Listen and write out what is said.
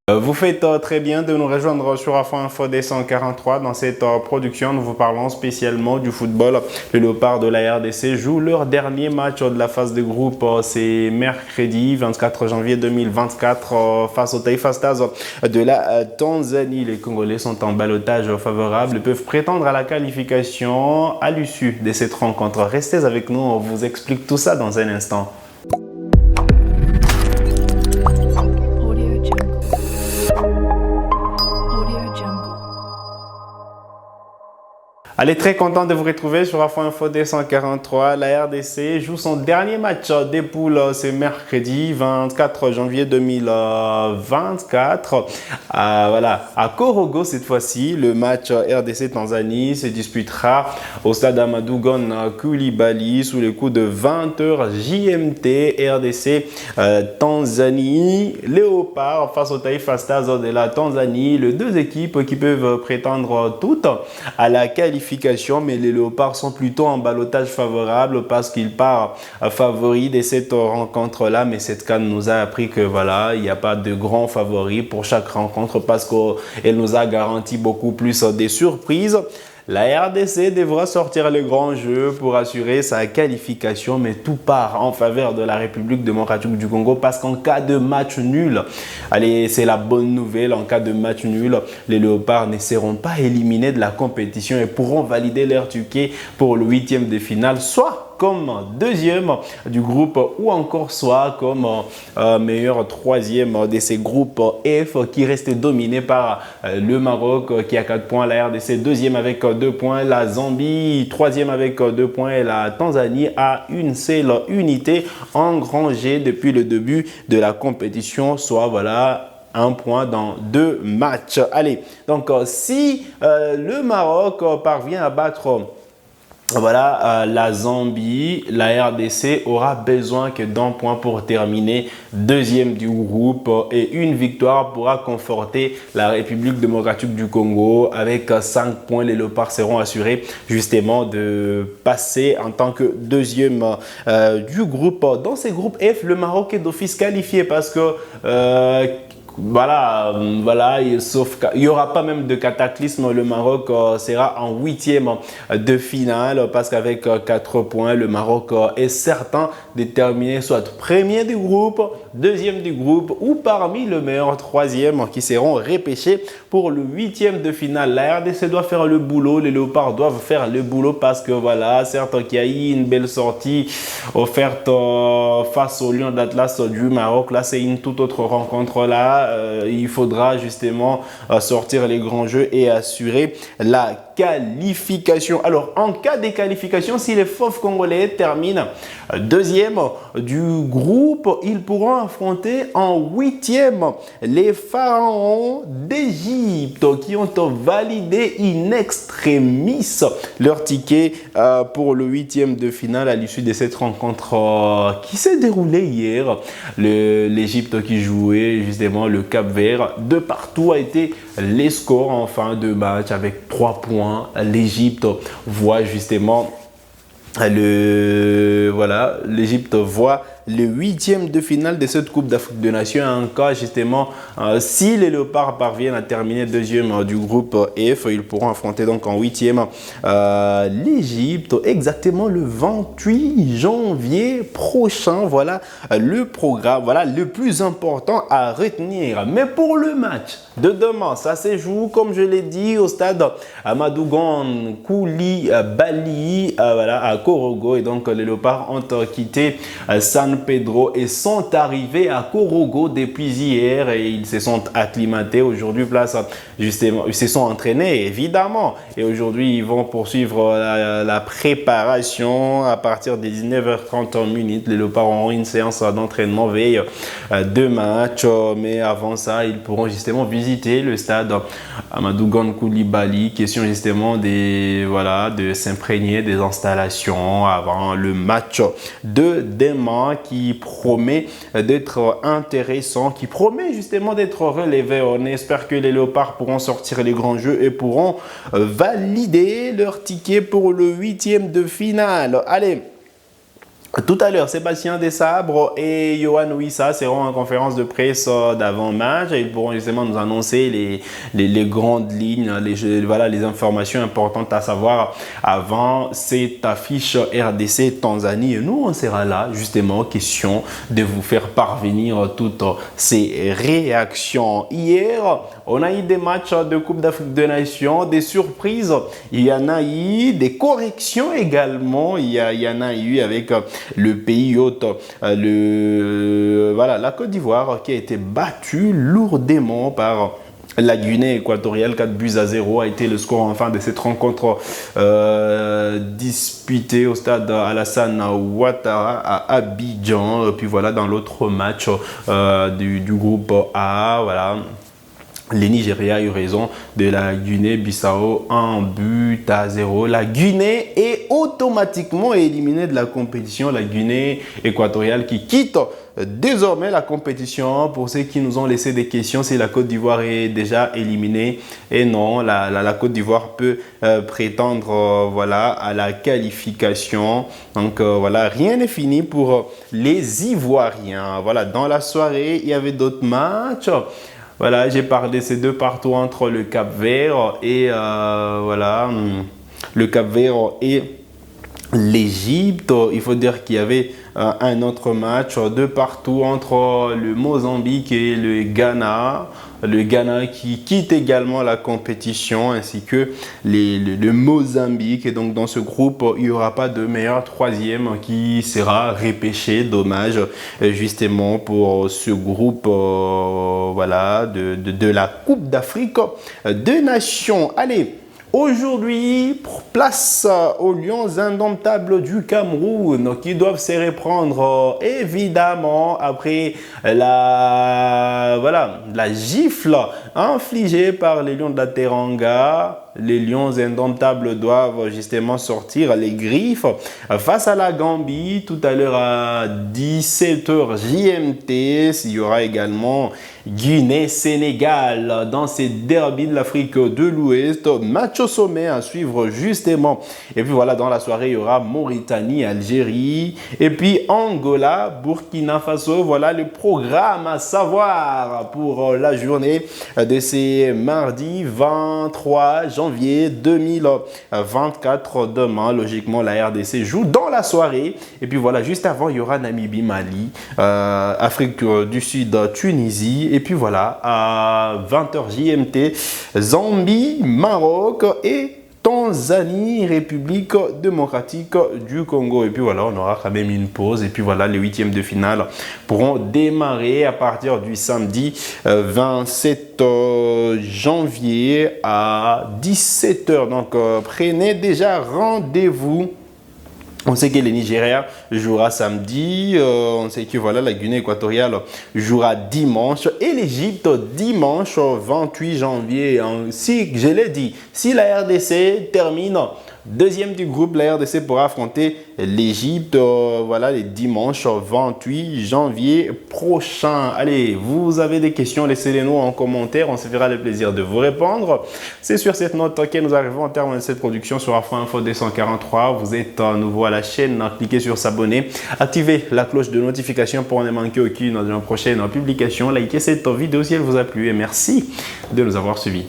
Vous faites très bien de nous rejoindre sur Afro Info D143. Dans cette production, nous vous parlons spécialement du football. Les Léopards de la RDC jouent leur dernier match de la phase de groupe. C'est mercredi 24 janvier 2024 face aux Taifa Stars de la Tanzanie. Les Congolais sont en ballottage favorable et peuvent prétendre à la qualification à l'issue de cette rencontre. Restez avec nous, on vous explique tout ça dans un instant. Allez, très content de vous retrouver sur Afro Info D143. La RDC joue son dernier match des poules ce mercredi 24 janvier 2024. Voilà, à Korogo cette fois-ci. Le match RDC Tanzanie se disputera au stade Amadou Gon Coulibaly sous les coups de 20h JMT. RDC Tanzanie, Léopard face aux Taifa Stars de la Tanzanie. Les deux équipes qui peuvent prétendre toutes à la qualification. Mais les Léopards sont plutôt en ballottage favorable parce qu'ils partent favoris de cette rencontre-là. Mais cette CAN nous a appris que voilà, il n'y a pas de grands favoris pour chaque rencontre parce qu'elle nous a garanti beaucoup plus des surprises. La RDC devra sortir le grand jeu pour assurer sa qualification, mais tout part en faveur de la République démocratique du Congo parce qu'en cas de match nul, allez, c'est la bonne nouvelle, en cas de match nul, les Léopards ne seront pas éliminés de la compétition et pourront valider leur ticket pour le 8e de finale, soit comme deuxième du groupe ou encore soit comme meilleur troisième de ces groupes F qui restent dominés par le Maroc qui a 4 points, la RDC deuxième avec 2 points, la Zambie troisième avec 2 points et la Tanzanie a une seule unité engrangée depuis le début de la compétition, soit voilà un point dans 2 matchs. Allez, donc si le Maroc parvient à battre voilà, la Zambie, la RDC aura besoin que d'un point pour terminer deuxième du groupe et une victoire pourra conforter la République démocratique du Congo. Avec 5 points, les Léopards seront assurés justement de passer en tant que deuxième du groupe. Dans ces groupes F, le Maroc est d'office qualifié parce que voilà, sauf qu'il n'y aura pas même de cataclysme. Le Maroc sera en 8e de finale parce qu'avec 4 points, le Maroc est certain de terminer soit premier du groupe, deuxième du groupe ou parmi le meilleur troisième qui seront repêchés pour le 8e de finale. La RDC doit faire le boulot, les Léopards doivent faire le boulot parce que voilà, certes qu'il y a eu une belle sortie offerte face au Lion d'Atlas du Maroc. Là, c'est une toute autre rencontre là. Il faudra justement sortir les grands jeux et assurer la qualification. Alors, en cas de qualification, si les Fauves congolais terminent deuxième du groupe, ils pourront affronter en 8e les Pharaons d'Égypte qui ont validé in extremis leur ticket pour le 8e de finale à l'issue de cette rencontre qui s'est déroulée hier. L'Égypte qui jouait justement le Cap-Vert, de partout a été les scores en fin de match avec 3 points. L'Égypte voit justement l'Égypte voit le 8e de finale de cette Coupe d'Afrique des Nations. En cas justement, si les Léopards parviennent à terminer deuxième du groupe F, ils pourront affronter donc en 8e l'Égypte exactement le 28 janvier prochain. Voilà le programme, voilà le plus important à retenir. Mais pour le match de demain, ça se joue comme je l'ai dit au stade Amadou Gon Coulibaly voilà, à Korogo, et donc les Léopards ont quitté San Pedro et sont arrivés à Korogo depuis hier et ils se sont acclimatés aujourd'hui place justement, ils se sont entraînés évidemment et aujourd'hui ils vont poursuivre la préparation à partir des 19h30 minutes. Les Léopards auront une séance d'entraînement veille de match, mais avant ça ils pourront justement visiter le stade Amadou Gon Coulibaly, question justement de s'imprégner des installations avant le match de demain qui promet d'être intéressant, qui promet justement d'être relevé. On espère que les Léopards pourront sortir les grands jeux et pourront valider leur ticket pour le 8e de finale. Allez, Tout à l'heure, Sébastien Desabre et Yohan Wissa seront en conférence de presse d'avant-match. Ils pourront justement nous annoncer les grandes lignes, voilà, les informations importantes à savoir avant cette affiche RDC-Tanzanie. Et nous, on sera là, justement, question de vous faire parvenir toutes ces réactions. Hier, on a eu des matchs de Coupe d'Afrique des Nations, des surprises. Il y en a eu des corrections également. Il y en a eu avec le pays hôte, voilà, la Côte d'Ivoire qui a été battue lourdement par la Guinée équatoriale. 4-0 a été le score en fin de cette rencontre disputée au stade Alassane Ouattara à Abidjan. Puis voilà, dans l'autre match du groupe A, voilà, les Nigeria a eu raison de la Guinée-Bissau 1-0. La Guinée est automatiquement éliminée de la compétition. La Guinée équatoriale qui quitte désormais la compétition. Pour ceux qui nous ont laissé des questions, si la Côte d'Ivoire est déjà éliminée. Et non, la Côte d'Ivoire peut prétendre voilà, à la qualification. Donc voilà, rien n'est fini pour les Ivoiriens. Voilà, dans la soirée, il y avait d'autres matchs. Voilà, j'ai parlé de ces deux partout entre le Cap-Vert et voilà, le Cap-Vert et l'Égypte. Il faut dire qu'il y avait un autre match de partout entre le Mozambique et le Ghana. Le Ghana qui quitte également la compétition ainsi que le Mozambique. Et donc dans ce groupe, il n'y aura pas de meilleur troisième qui sera repêché. Dommage justement pour ce groupe voilà, de la Coupe d'Afrique des Nations. Allez. Aujourd'hui, place aux Lions indomptables du Cameroun qui doivent se reprendre évidemment après la gifle infligée par les Lions de la Teranga. Les Lions indomptables doivent justement sortir les griffes face à la Gambie tout à l'heure à 17h GMT. Il y aura également Guinée-Sénégal dans ces derbys de l'Afrique de l'Ouest. Match au sommet à suivre justement. Et puis voilà, dans la soirée, il y aura Mauritanie-Algérie. Et puis Angola-Burkina Faso. Voilà le programme à savoir pour la journée de ces mardi 23 janvier 2024. Demain, logiquement, la RDC joue dans la soirée. Et puis voilà, juste avant, il y aura Namibie-Mali, Afrique du Sud, Tunisie. Et puis voilà, à 20h JMT, Zambie, Maroc et Tanzanie, République démocratique du Congo. Et puis voilà, on aura quand même une pause. Et puis voilà, les huitièmes de finale pourront démarrer à partir du samedi 27 janvier à 17h. Donc prenez déjà rendez-vous. On sait que le Nigeria jouera samedi, on sait que voilà, la Guinée équatoriale jouera dimanche et l'Égypte dimanche 28 janvier. Si, je l'ai dit, si la RDC termine deuxième du groupe, la RDC pourra affronter l'Égypte voilà, les dimanches 28 janvier prochain. Allez, vous avez des questions, laissez-les nous en commentaire, on se fera le plaisir de vous répondre. C'est sur cette note que nous arrivons au terme de cette production sur Afro Info 243. Vous êtes nouveau à la chaîne, cliquez sur s'abonner, activez la cloche de notification pour ne manquer aucune de nos prochaines publications. Likez cette vidéo si elle vous a plu et merci de nous avoir suivis.